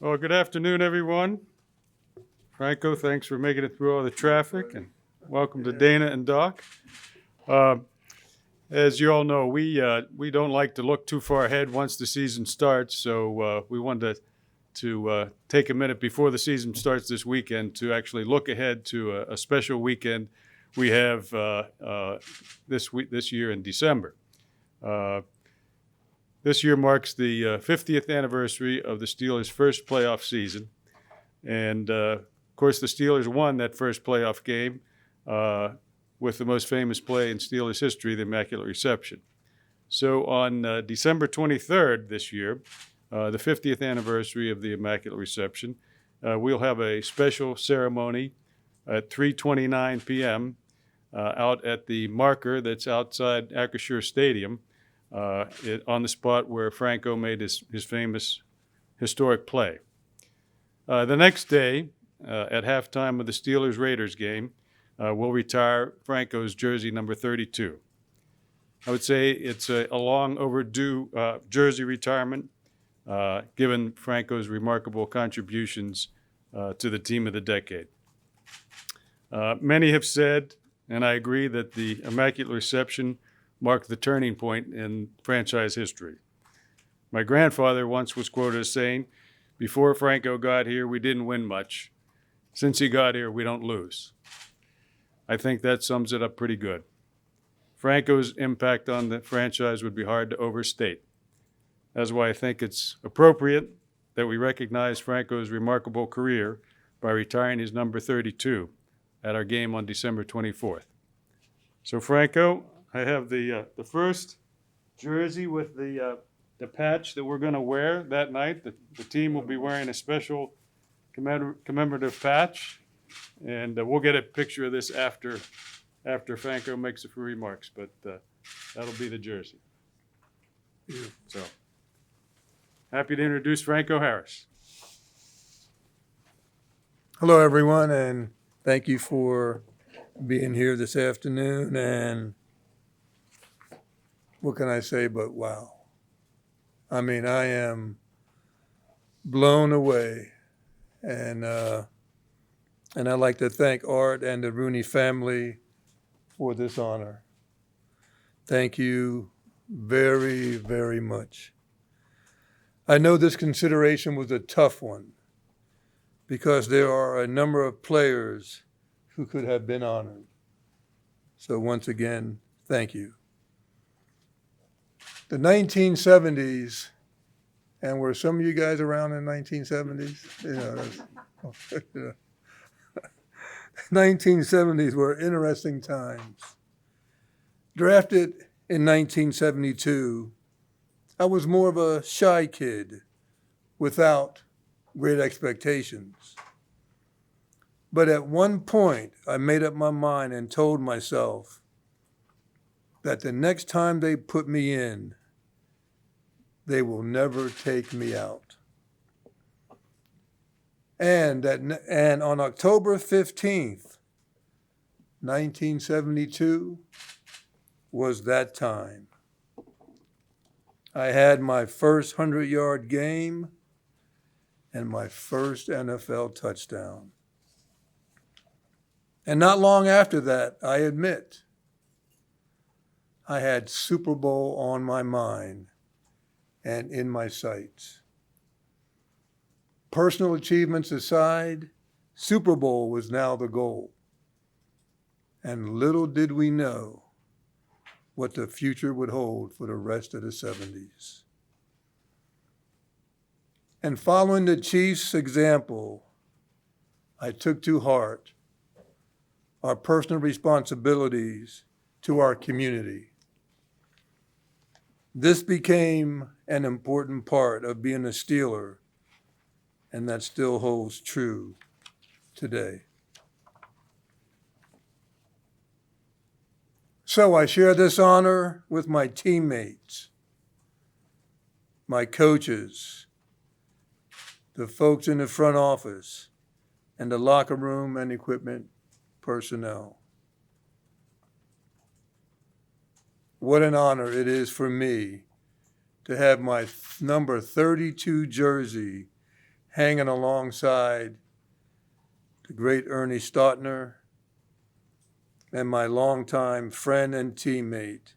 Well, good afternoon, everyone. Franco, thanks for making it through all the traffic, and welcome to Dana and Doc. As you all know, we don't like to look too far ahead once the season starts, so we wanted to take a minute before the season starts this weekend to actually look ahead to a special weekend we have this year in December. This year marks the 50th anniversary of the Steelers' first playoff season. And, of course, the Steelers won that first playoff game with the most famous play in Steelers history, the Immaculate Reception. So on December 23rd this year, the 50th anniversary of the Immaculate Reception, we'll have a special ceremony at 3:29 p.m. Out at the marker that's outside Acrisure Stadium, on the spot where Franco made his famous historic play. The next day, at halftime of the Steelers-Raiders game, we'll retire Franco's jersey number 32. I would say it's a long overdue jersey retirement, given Franco's remarkable contributions to the team of the decade. Many have said, and I agree, that the Immaculate Reception marked the turning point in franchise history. My grandfather once was quoted as saying, "Before Franco got here, we didn't win much. Since he got here, we don't lose." I think that sums it up pretty good. Franco's impact on the franchise would be hard to overstate. That's why I think it's appropriate that we recognize Franco's remarkable career by retiring his number 32 at our game on December 24th. So, Franco, I have the first jersey with the patch that we're going to wear that night. The team will be wearing a special commemorative patch, and we'll get a picture of this after Franco makes a few remarks, but that'll be the jersey. So, happy to introduce Franco Harris. Hello, everyone, and thank you for being here this afternoon. And what can I say but wow? I mean, I am blown away, and I'd like to thank Art and the Rooney family for this honor. Thank you very, very much. I know this consideration was a tough one because there are a number of players who could have been honored. So once again, thank you. The 1970s, and were some of you guys around in the 1970s? 1970s were interesting times. Drafted in 1972, I was more of a shy kid without great expectations. But at one point, I made up my mind and told myself that the next time they put me in, they will never take me out. And on October 15th, 1972, was that time. I had my first 100-yard game and my first NFL touchdown. And not long after that, I admit, I had Super Bowl on my mind and in my sights. Personal achievements aside, Super Bowl was now the goal. And little did we know what the future would hold for the rest of the 70s. And following the Chiefs' example, I took to heart our personal responsibilities to our community. This became an important part of being a Steeler, and that still holds true today. So I share this honor with my teammates, my coaches, the folks in the front office, and the locker room and equipment personnel. What an honor it is for me to have my number 32 jersey hanging alongside the great Ernie Stautner and my longtime friend and teammate,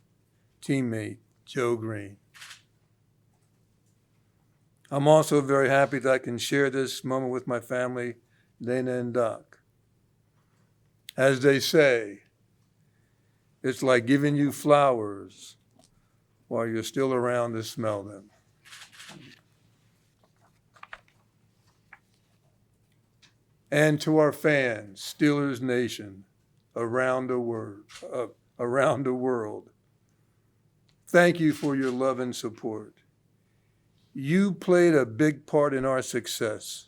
Joe Green. I'm also very happy that I can share this moment with my family, Dana and Doc. As they say, it's like giving you flowers while you're still around to smell them. And to our fans, Steelers Nation, around the world, thank you for your love and support. You played a big part in our success.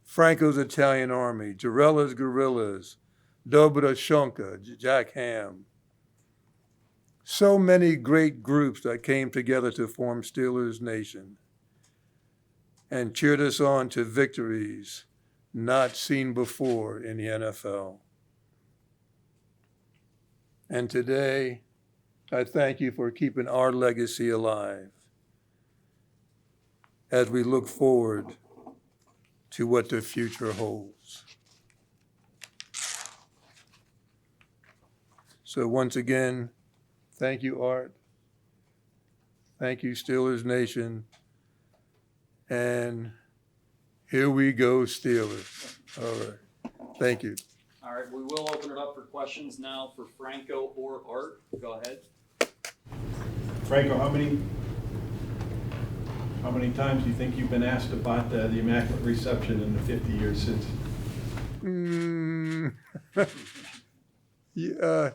Franco's Italian Army, Jarella's Guerrillas, Dobra Shonka, Jack Ham. So many great groups that came together to form Steelers Nation and cheered us on to victories not seen before in the NFL. And today, I thank you for keeping our legacy alive as we look forward to what the future holds. So once again, thank you, Art. Thank you, Steelers Nation. And here we go, Steelers. All right. Thank you. All right, we will open it up for questions now for Franco or Art. Go ahead. Franco, how many times do you think you've been asked about the Immaculate Reception in the 50 years since? Yeah,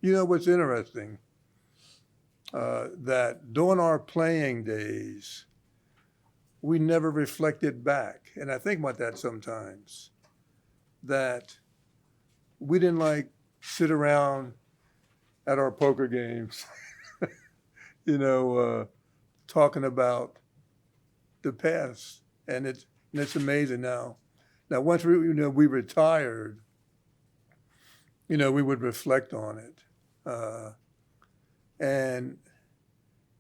you know what's interesting? That during our playing days, we never reflected back. And I think about that sometimes, that we didn't like sit around at our poker games, talking about the past. And it's amazing now. Now, once we retired, we would reflect on it. And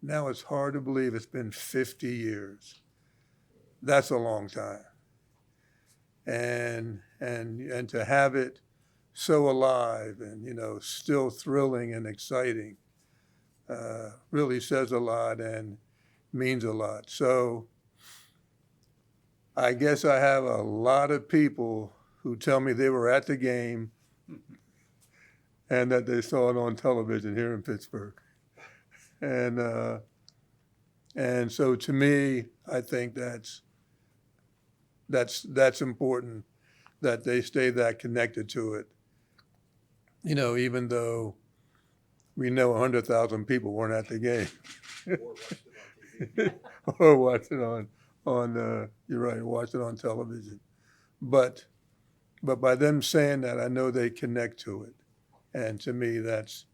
now it's hard to believe it's been 50 years. That's a long time. And to have it so alive and, still thrilling and exciting really says a lot and means a lot. So I guess I have a lot of people who tell me they were at the game and that they saw it on television here in Pittsburgh. And so to me, I think that's important, that they stay that connected to it. Even though we know 100,000 people weren't at the game. Or watched it on you're right, watched it on television. But by them saying that, I know they connect to it. And to me, that's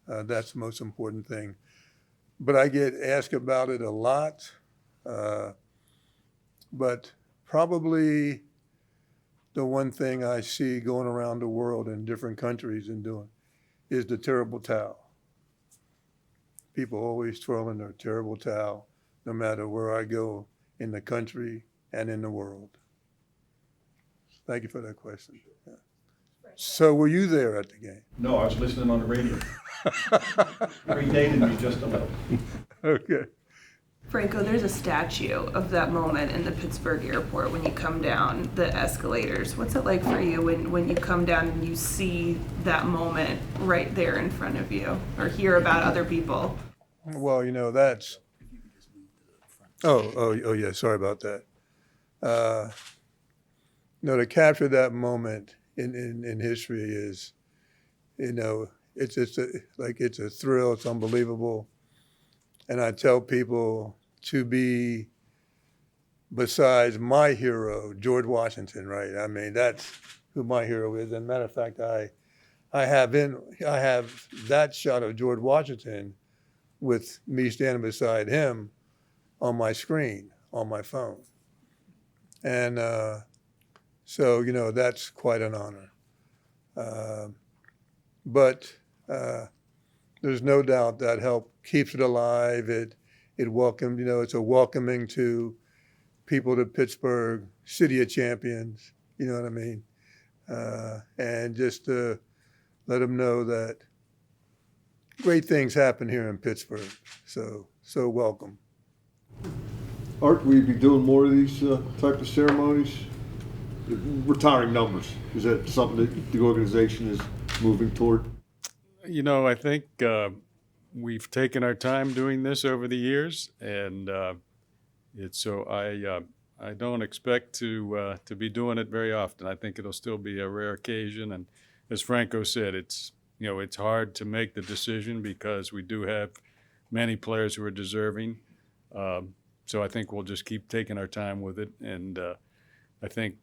the most important thing. But I get asked about it a lot. But probably the one thing I see going around the world in different countries and doing is the terrible towel. People always twirling their terrible towel, no matter where I go in the country and in the world. Thank you for that question. Yeah. So were you there at the game? No, I was listening on the radio. Predated me just a little. Okay. Franco, there's a statue of that moment in the Pittsburgh airport when you come down the escalators. What's it like for you when you come down and you see that moment right there in front of you, or hear about other people? Well, that's... Oh, yeah, sorry about that. To capture that moment in history is, it's a thrill, it's unbelievable. And I tell people to be, besides my hero, George Washington, right? I mean, that's who my hero is. And matter of fact, I have that shot of George Washington with me standing beside him on my screen, on my phone. And so, that's quite an honor. But there's no doubt that help keeps it alive. It welcomed, it's a welcoming to people to Pittsburgh, City of Champions, you know what I mean? And just to let them know that great things happen here in Pittsburgh. So welcome. Art, will you be doing more of these type of ceremonies? Retiring numbers, is that something that the organization is moving toward? You know, I think we've taken our time doing this over the years, and I don't expect to be doing it very often. I think it'll still be a rare occasion, and as Franco said, it's hard to make the decision because we do have many players who are deserving. So I think we'll just keep taking our time with it, and I think,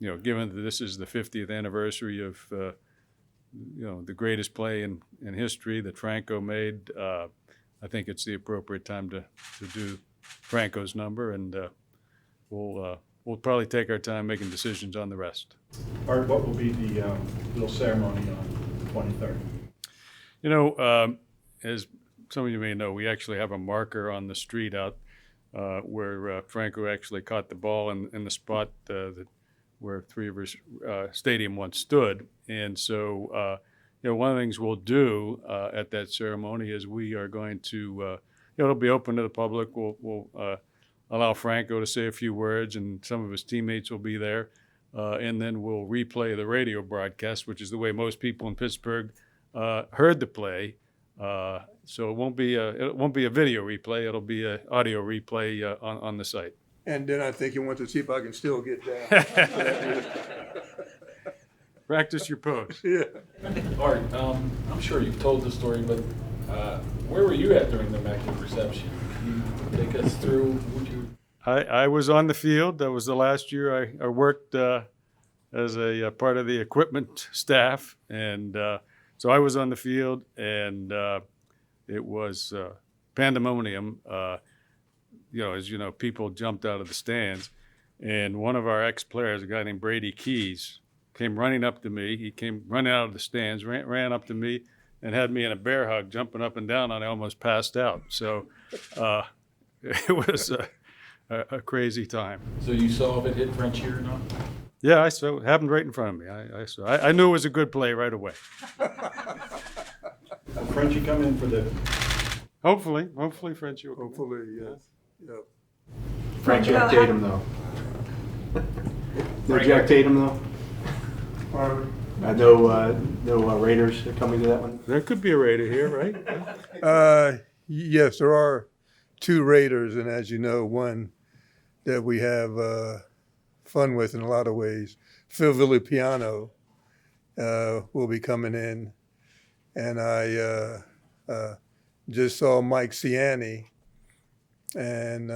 given that this is the 50th anniversary of the greatest play in history that Franco made, I think it's the appropriate time to do Franco's number, and we'll probably take our time making decisions on the rest. Art, what will be the little ceremony on the 23rd? As some of you may know, we actually have a marker on the street out where Franco actually caught the ball in the spot where Three Rivers Stadium once stood. And so, one of the things we'll do at that ceremony is we are going to, it'll be open to the public. We'll allow Franco to say a few words, and some of his teammates will be there. And then we'll replay the radio broadcast, which is the way most people in Pittsburgh heard the play. So it won't be a video replay. It'll be an audio replay on the site. And then I think you want to see if I can still get down. Practice your pose. Yeah. Art, I'm sure you've told the story, but where were you at during the Immaculate reception? Can you take us through? I was on the field. That was the last year I worked as a part of the equipment staff, and so I was on the field, and it was pandemonium. As you know, people jumped out of the stands, and one of our ex-players, a guy named Brady Keys, came running up to me. He came running out of the stands, ran up to me, and had me in a bear hug, jumping up and down, and I almost passed out. So it was a crazy time. So you saw if it hit Frenchie or not? Yeah, I saw it. Happened right in front of me. I knew it was a good play right away. Will Frenchie come in for the... Hopefully, Frenchie will come. Hopefully, yes. Yep. No Jack Tatum, though. No Jack Tatum, though. No Raiders are coming to that one. There could be a Raider here, right? Yes, there are two Raiders, and as you know, one that we have fun with in a lot of ways. Phil Villapiano will be coming in, and I just saw Mike Ciani, and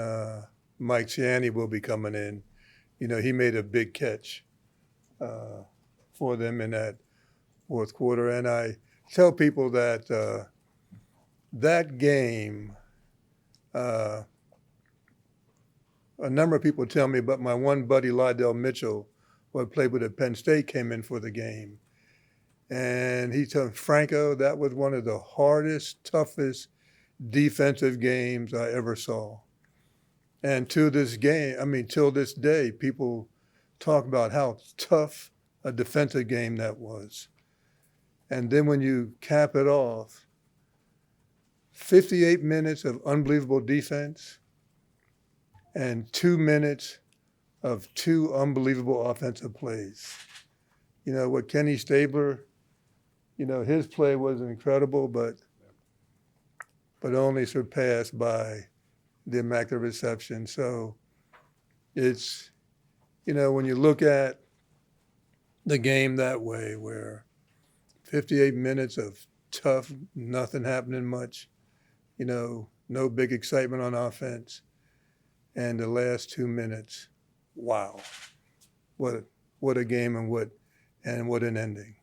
Mike Ciani will be coming in. He made a big catch for them in that fourth quarter, and I tell people that that game, a number of people tell me, but my one buddy, Lydell Mitchell, who I played with at Penn State, came in for the game. And he told Franco, that was one of the hardest, toughest defensive games I ever saw. And till this day, people talk about how tough a defensive game that was. And then when you cap it off, 58 minutes of unbelievable defense and 2 minutes of two unbelievable offensive plays. What Kenny Stabler, his play was incredible, but only surpassed by the Immaculate reception. So it's, when you look at the game that way, where 58 minutes of tough, nothing happening much, no big excitement on offense, and the last 2 minutes, wow, what a game, and what an ending.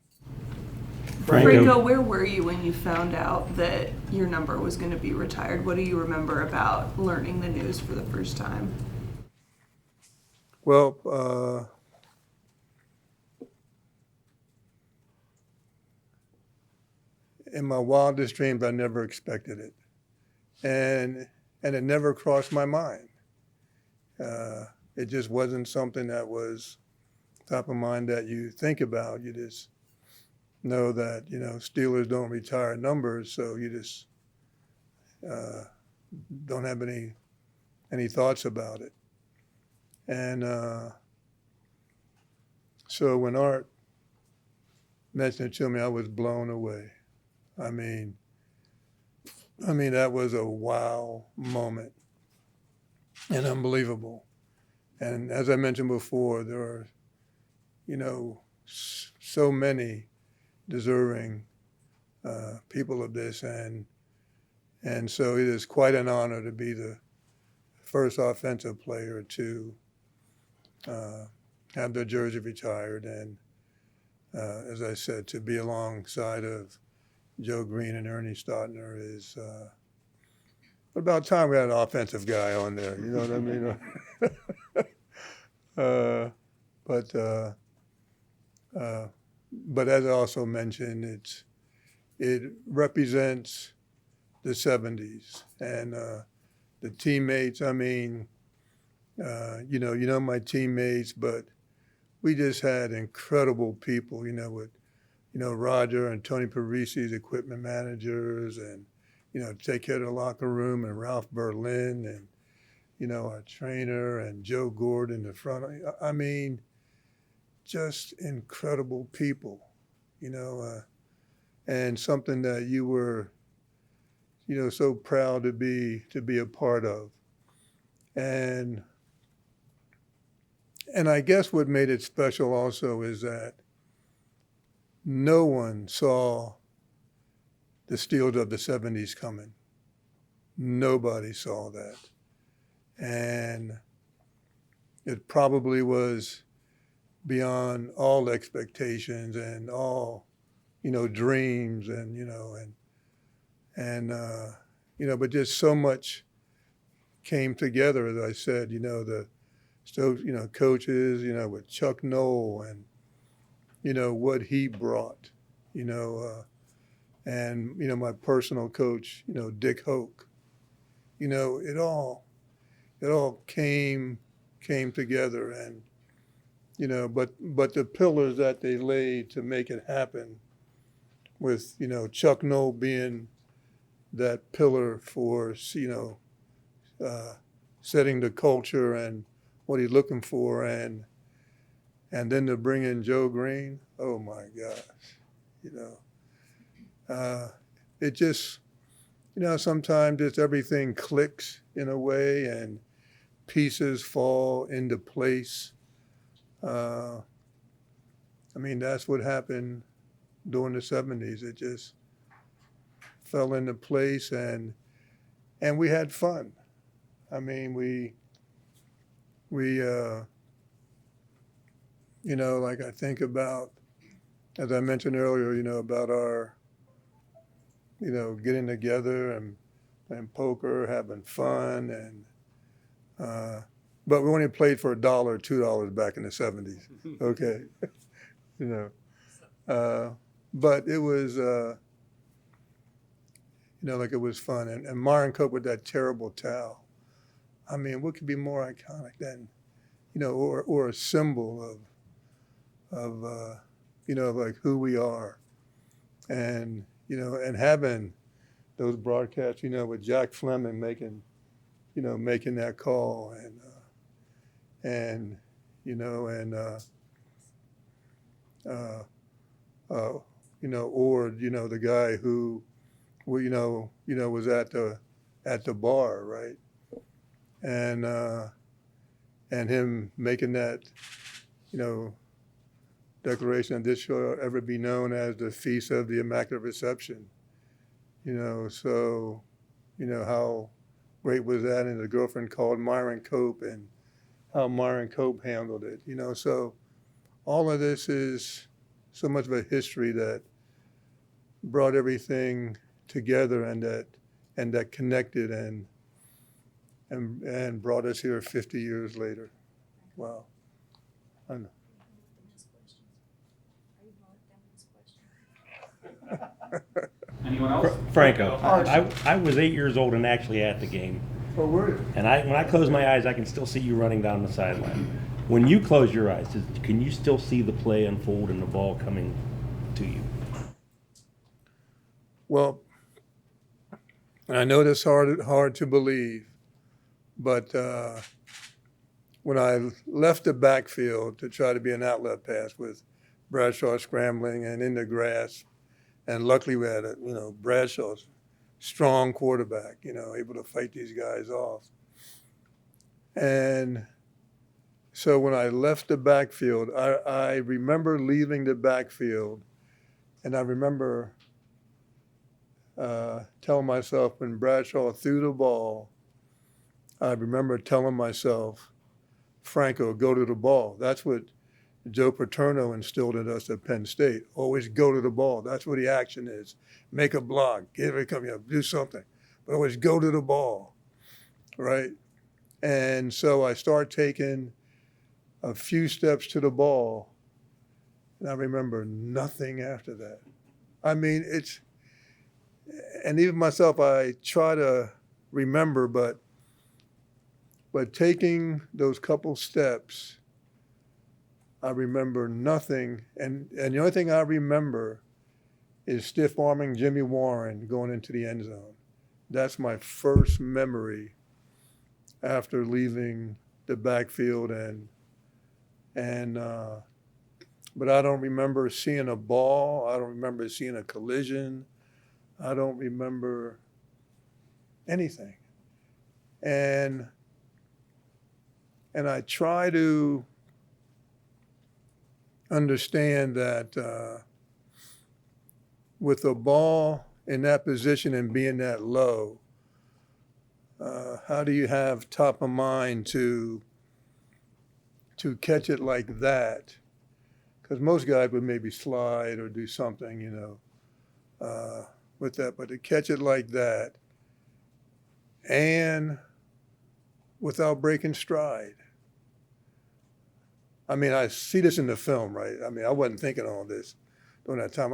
Franco, where were you when you found out that your number was going to be retired? What do you remember about learning the news for the first time? Well, in my wildest dreams, I never expected it. And it never crossed my mind. It just wasn't something that was top of mind that you think about. You just know that, Steelers don't retire numbers, so you just don't have any thoughts about it. And so when Art mentioned it to me, I was blown away. I mean, that was a wow moment and unbelievable. And as I mentioned before, there are, so many deserving people of this, and so it is quite an honor to be the first offensive player to have their jersey retired, and as I said, to be alongside of Joe Green and Ernie Stautner is about time we had an offensive guy on there. You know what I mean? But as I also mentioned, it represents the 70s and the teammates. I mean, my teammates, but we just had incredible people, with, Roger and Tony Parisi's equipment managers, and, take care of the locker room, and Ralph Berlin, and, our trainer, and Joe Gordon in the front. I mean, just incredible people, and something that you were, so proud to be a part of. And I guess what made it special also is that no one saw the Steelers of the 70s coming. Nobody saw that. And it probably was beyond all expectations and all, dreams and, but just so much came together, as I said, coaches, with Chuck Noll and, what he brought, and, my personal coach, Dick Hoke, it all came together, and, but the pillars that they laid to make it happen with, Chuck Noll being that pillar for, setting the culture and what he's looking for, and then to bring in Joe Green, oh my gosh, it just, sometimes it's everything clicks in a way and pieces fall into place. That's what happened during the 70s. It just fell into place, and we had fun. We like I think about, as I mentioned earlier, about our, getting together and playing poker, having fun, and but we only played for $1 or $2 back in the 70s. Okay, but it was, like it was fun, and Myron Cope with that terrible towel. What could be more iconic than, or a symbol of like who we are, and and having those broadcasts, with Jack Fleming making that call, Ord, the guy who, was at the bar, right, and him making that, declaration that this shall ever be known as the Feast of the Immaculate Reception. So, how great was that? And the girlfriend called Myron Cope, and how Myron Cope handled it. So all of this is so much of a history that brought everything together, and that connected and brought us here 50 years later. Wow. I know. Anyone else? Franco, I was 8 years old and actually at the game. Oh, were you? And when I close my eyes, I can still see you running down the sideline. When you close your eyes, can you still see the play unfold and the ball coming to you? Well, I know that's hard to believe, but when I left the backfield to try to be an outlet pass with Bradshaw scrambling and in the grass, and luckily we had Bradshaw's strong quarterback, able to fight these guys off. And so when I left the backfield, I remember leaving the backfield, and I remember telling myself when Bradshaw threw the ball, I remember telling myself, Franco, go to the ball. That's what Joe Paterno instilled in us at Penn State. Always go to the ball. That's what the action is. Make a block, get it, come here, do something. But always go to the ball, right? And so I start taking a few steps to the ball, and I remember nothing after that. I mean, and even myself, I try to remember, but taking those couple steps, I remember nothing. And the only thing I remember is stiff arming Jimmy Warren going into the end zone. That's my first memory after leaving the backfield but I don't remember seeing a ball. I don't remember seeing a collision. I don't remember anything. And I try to understand that with the ball in that position and being that low, how do you have top of mind to catch it like that? Because most guys would maybe slide or do something, with that. But to catch it like that and without breaking stride. I mean, I see this in the film, right? I mean, I wasn't thinking all this during that time.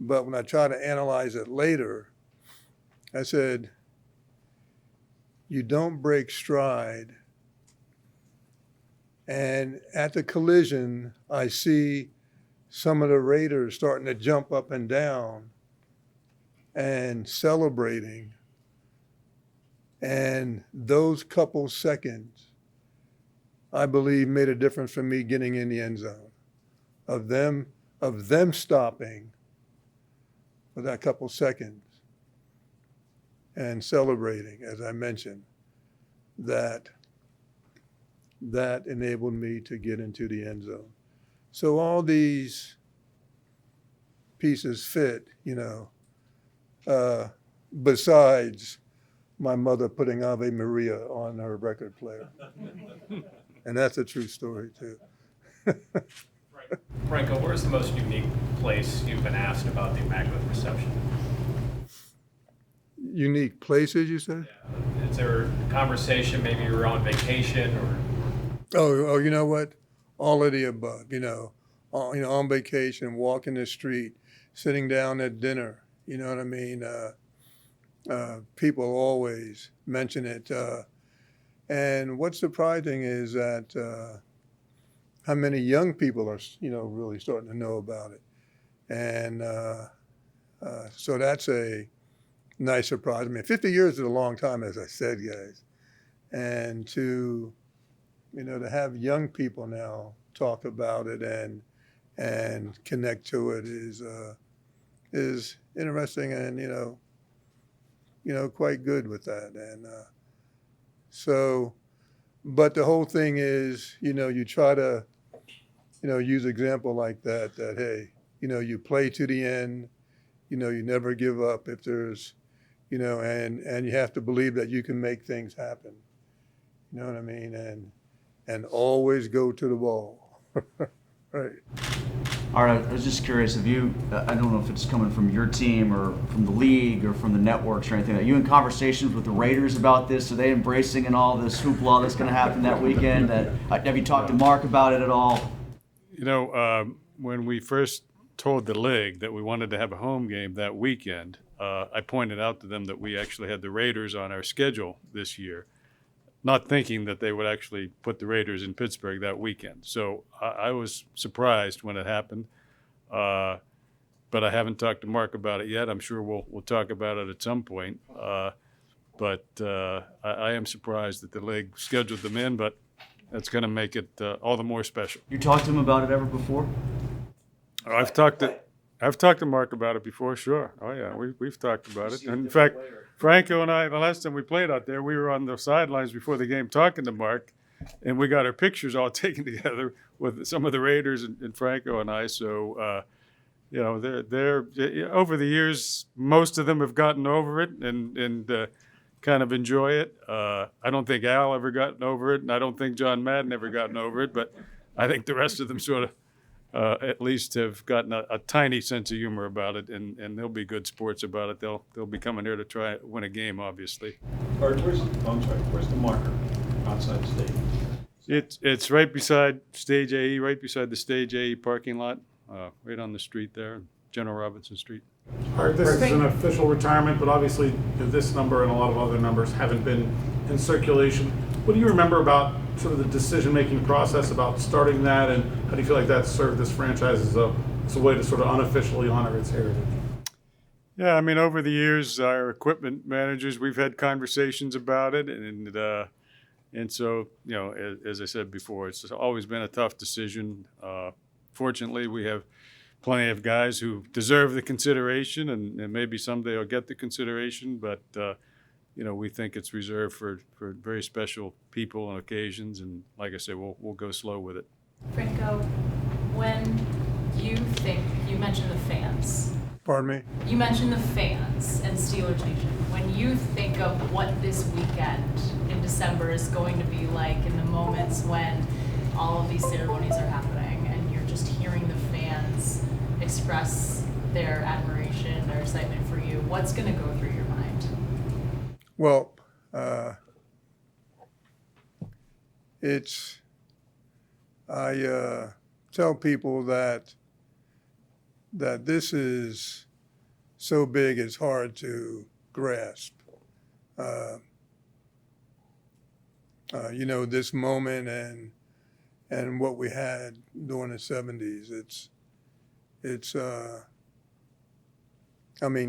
But when I try to analyze it later, I said, you don't break stride. And at the collision, I see some of the Raiders starting to jump up and down and celebrating. And those couple seconds, I believe, made a difference for me getting in the end zone. Of them stopping for that couple seconds and celebrating, as I mentioned, that enabled me to get into the end zone. So all these pieces fit, besides my mother putting Ave Maria on her record player. And that's a true story, too. Franco, where's the most unique place you've been asked about the Immaculate Reception? Unique places, you said? Yeah. Is there a conversation, maybe you were on vacation or? Oh, you know what? All of the above, on vacation, walking the street, sitting down at dinner, you know what I mean? People always mention it. And what's surprising is that how many young people are, really starting to know about it. And so that's a nice surprise. I mean, 50 years is a long time, as I said, guys. And to have young people now talk about it and connect to it is interesting and, quite good with that. And but the whole thing is, you try to, use example like that, hey, you play to the end, you never give up if there's, and you have to believe that you can make things happen. You know what I mean? And always go to the ball. Right. Art, I was just curious, have you, I don't know if it's coming from your team or from the league or from the networks or anything, are you in conversations with the Raiders about this? Are they embracing in all this hoopla that's going to happen that weekend? Have you talked to Mark about it at all? When we first told the league that we wanted to have a home game that weekend, I pointed out to them that we actually had the Raiders on our schedule this year, not thinking that they would actually put the Raiders in Pittsburgh that weekend. So I was surprised when it happened. But I haven't talked to Mark about it yet. I'm sure we'll talk about it at some point. But I am surprised that the league scheduled them in, but that's going to make it all the more special. You talked to him about it ever before? I've talked to Mark about it before, sure. Oh yeah, we've talked about it. And in fact, Franco and I, the last time we played out there, we were on the sidelines before the game talking to Mark, and we got our pictures all taken together with some of the Raiders and Franco and I. So they're over the years, most of them have gotten over it and kind of enjoy it. I don't think Al ever gotten over it, and I don't think John Madden ever gotten over it, but I think the rest of them sort of at least have gotten a tiny sense of humor about it, and they'll be good sports about it. They'll be coming here to try and win a game, obviously. Art, where's the marker outside the stadium? It's right beside Stage AE, right beside the Stage AE parking lot, right on the street there, General Robinson Street. Art, this is an official retirement, but obviously this number and a lot of other numbers haven't been in circulation. What do you remember about sort of the decision-making process about starting that, and how do you feel like that served this franchise as a way to sort of unofficially honor its heritage? Yeah, I mean, over the years, our equipment managers, we've had conversations about it, and so, as I said before, it's always been a tough decision. Fortunately, we have plenty of guys who deserve the consideration, and maybe someday will get the consideration, but we think it's reserved for very special people and occasions, and like I said, we'll go slow with it. Franco, when you mentioned the fans. Pardon me? You mentioned the fans and Steelers Nation. When you think of what this weekend in December is going to be like, in the moments when all of these ceremonies are happening, and you're just hearing the fans express their admiration, their excitement for you, what's going to go through your mind? Well, I tell people that this is so big it's hard to grasp. This moment and what we had during the 70s,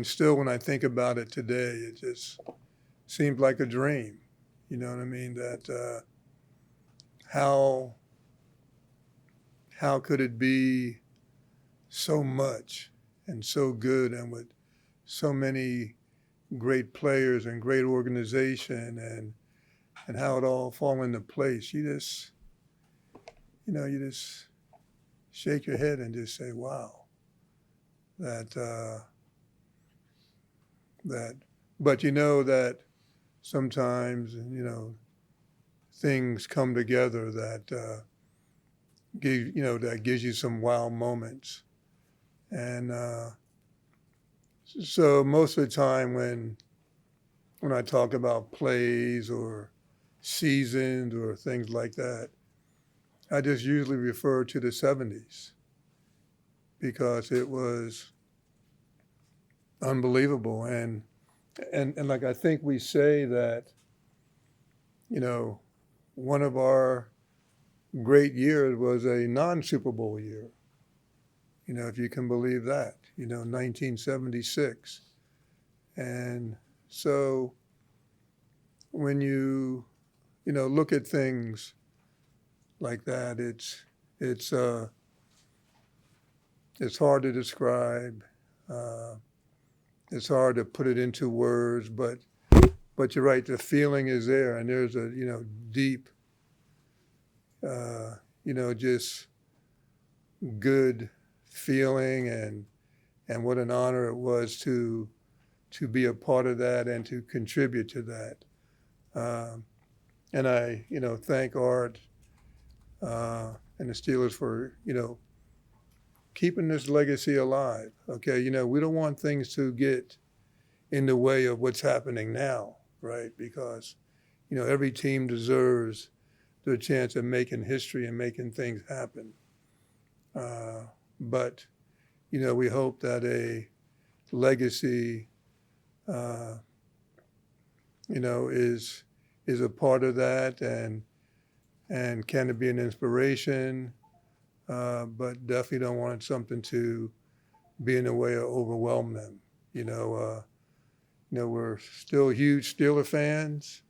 still when I think about it today, it just seems like a dream. You know what I mean? That how could it be so much and so good, and with so many great players and great organization, and how it all fall into place? You just shake your head and just say, wow. But that sometimes, things come together that gives you some wow moments. And so most of the time when I talk about plays or seasons or things like that, I just usually refer to the 70s because it was unbelievable. And like I think we say that, one of our great years was a non-Super Bowl year. If you can believe that, 1976. And so when you, look at things like that, it's hard to describe. It's hard to put it into words, but you're right, the feeling is there, and there's a, deep, just good feeling, and what an honor it was to be a part of that and to contribute to that. And I, thank Art and the Steelers for, keeping this legacy alive. Okay, we don't want things to get in the way of what's happening now, right? Because, every team deserves the chance of making history and making things happen. But, we hope that a legacy you know, is a part of that, and can it be an inspiration? But definitely don't want something to be in a way or overwhelm them. You know, we're still huge Steeler fans,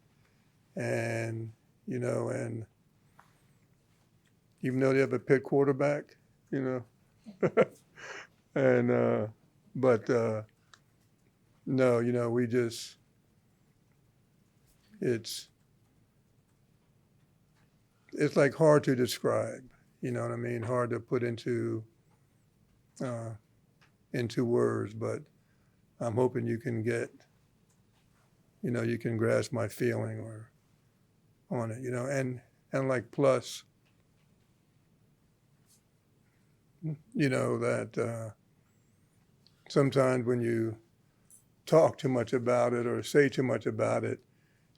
and you know, and even though they have a Pitt quarterback, you know, and but no, you know, we just it's like hard to describe. You know what I mean? Hard to put into words, but I'm hoping you can get, you know, you can grasp my feeling or on it, you know, and like plus, you know, that sometimes when you talk too much about it or say too much about it,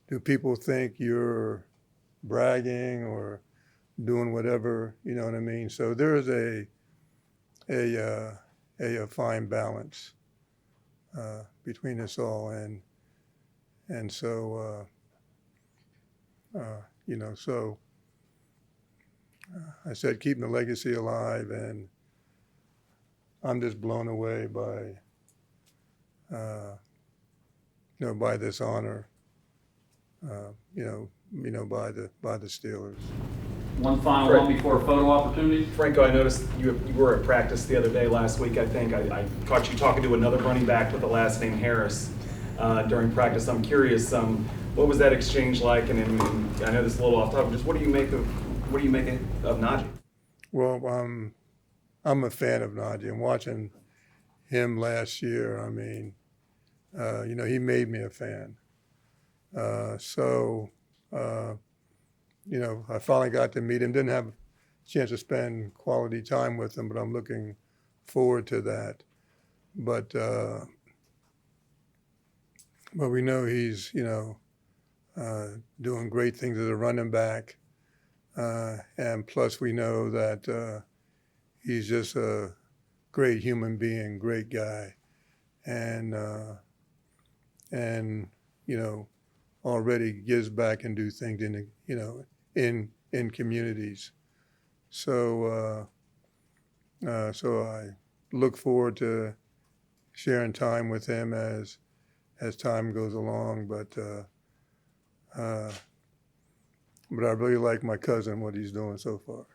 do people think you're bragging or doing whatever, you know what I mean? So there is a fine balance between us all, and so you know, so I said keeping the legacy alive, and I'm just blown away by you know, by this honor, you know, by the Steelers. One final one before a photo opportunity. Franco, I noticed you were at practice the other day last week, I think. I caught you talking to another running back with the last name Harris during practice. I'm curious, what was that exchange like? And I know this is a little off topic. Just what do you make of Najee? Well, I'm a fan of Najee. And watching him last year, I mean, you know, he made me a fan. You know, I finally got to meet him. Didn't have a chance to spend quality time with him, but I'm looking forward to that. But we know he's, you know, doing great things as a running back. And plus we know that he's just a great human being, great guy. And you know, already gives back and do things in the, you know, in communities. So so I look forward to sharing time with him as time goes along. But I really like my cousin, what he's doing so far.